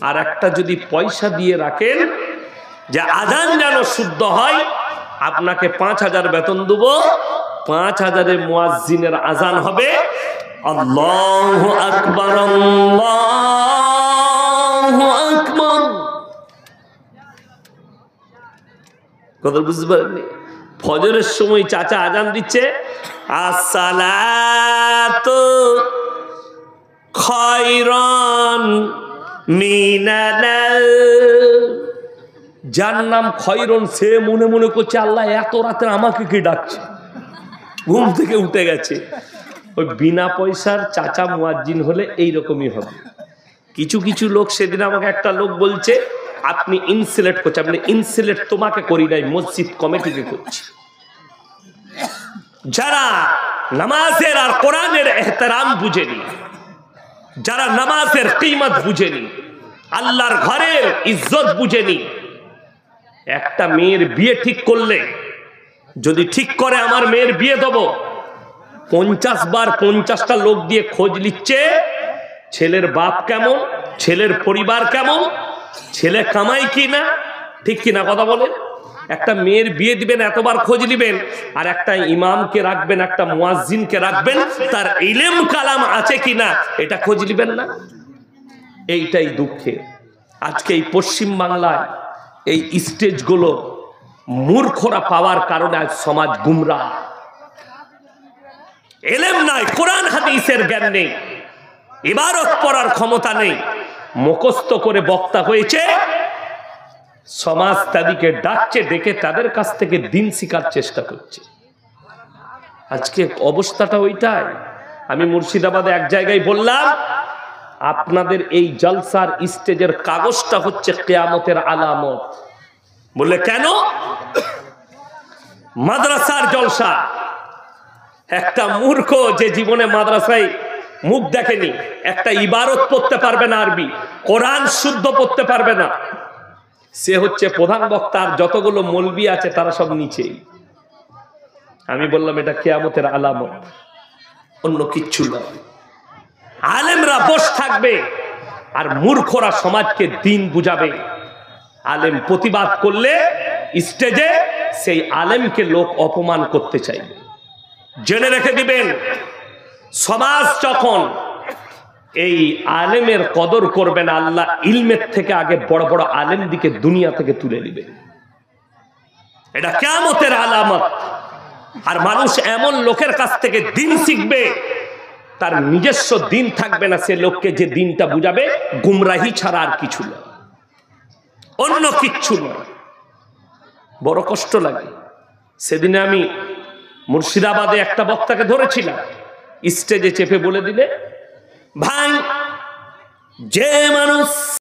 আর একটা যদি পয়সা দিয়ে রাখেন যে আজান যেন শুদ্ধ হয়, আপনাকে 5,000 বেতন দেব, 5,000-এ মুয়াজ্জিনের আজান হবে, আল্লাহু আকবার আল্লাহু আকবার। কথা বুঝতে পারেননি? ফজরের সময় চাচা আজান দিচ্ছে, আসসালাতু খায়রান মিনাল, যার নাম খয়রন সে মনে মনে করছে আল্লাহ এত রাতে আমাকে কি ডাকছে, ঘুম থেকে উঠে গেছে। ওই বিনা পয়সার চাচা মুয়াজ্জিন হলে এইরকমই হবে। কিছু কিছু লোক, সেদিন আমাকে একটা লোক বলছে আপনি ইনসিলেট করছেন। আপনি ইনসিলেট তোমাকে করি নাই, মসজিদ কমিটিকে করছি। যারা নামাজের আর কোরআনের এহতেরাম বুঝেনি, যারা নামাজের কিমত বুঝেনি, আল্লাহর ঘরের ইজ্জত বুঝেনি, একটা মেয়ের বিয়ে ঠিক করলে যদি ঠিক করে আমার মেয়ের বিয়ে দেব, 50 বার 50টা লোক দিয়ে খোঁজ নিচ্ছে ছেলের বাপ কেমন, ছেলের পরিবার কেমন, ছেলে কামাই কি না, ঠিক কিনা কথা বলেন? একটা মেয়ের বিয়ে দিবেন, এতবার খোঁজ নিবেন, আর একটা ইমামকে রাখবেন, একটা মুয়াজ্জিনকে রাখবেন, তার ইলম কালাম আছে কিনা এটা খোঁজ নিবেন না। এইটাই দুঃখে আজকে এই পশ্চিম বাংলায় এই স্টেজগুলো মূর্খরা পাওয়ার কারণে আজ সমাজ গুমরা। ইলম নাই, কোরআন হাদিসের জ্ঞান নেই, ইবারত পড়ার ক্ষমতা নেই, মুখস্থ করে বক্তা হয়েছে, সমাজ তাদেরকে ডাকছে, ডেকে তাদের কাছ থেকে দিন শিখার চেষ্টা করছে। আজকে অবস্থাটা ওইটাই। আমি মুর্শিদাবাদে এক জায়গায় বললাম, আপনাদের এই জলসার স্টেজের কাগজটা হচ্ছে কিয়ামতের আলামত। বললে কেন? মাদ্রাসার জলসা। একটা মূর্খ যে জীবনে মাদ্রাসায় মুখ দেখেনি, একটা ইবারত পড়তে পারবে না, আরবি কোরআন শুদ্ধ পড়তে পারবে না, সে হচ্ছে প্রধান বক্তা, আর যতগুলো মৌলবি আছে তারা সব নিচেই। আমি বললাম এটা কিয়ামতের আলামত, অন্য কিচ্ছু না। আলেমরা বস থাকবে আর মূর্খরা সমাজকে দিন বুঝাবে। আলেম প্রতিবাদ করলে স্টেজে সেই আলেমকে লোক অপমান করতে চাইবে। জেনে রেখে দিবেন, সমাজ যখন এই আলেমের কদর করবে না, আল্লাহ ইলমের থেকে আগে বড় বড় আলেম দিকে দুনিয়া থেকে তুলে দিবে। এটা কিয়ামতের আলামত। আর মানুষ এমন লোকের কাছ থেকে দিন শিখবে, তার নিজস্ব দিন থাকবে না, সে লোককে যে দিনটা বুঝাবে গুমরাহি ছাড়া আর কিছু না, অন্য কিচ্ছু নয়। বড় কষ্ট লাগে। সেদিনে আমি মুর্শিদাবাদে একটা বক্তাকে ধরেছিলাম, স্টেজে চেপে বলে দিলে, ভাই যে মানুষ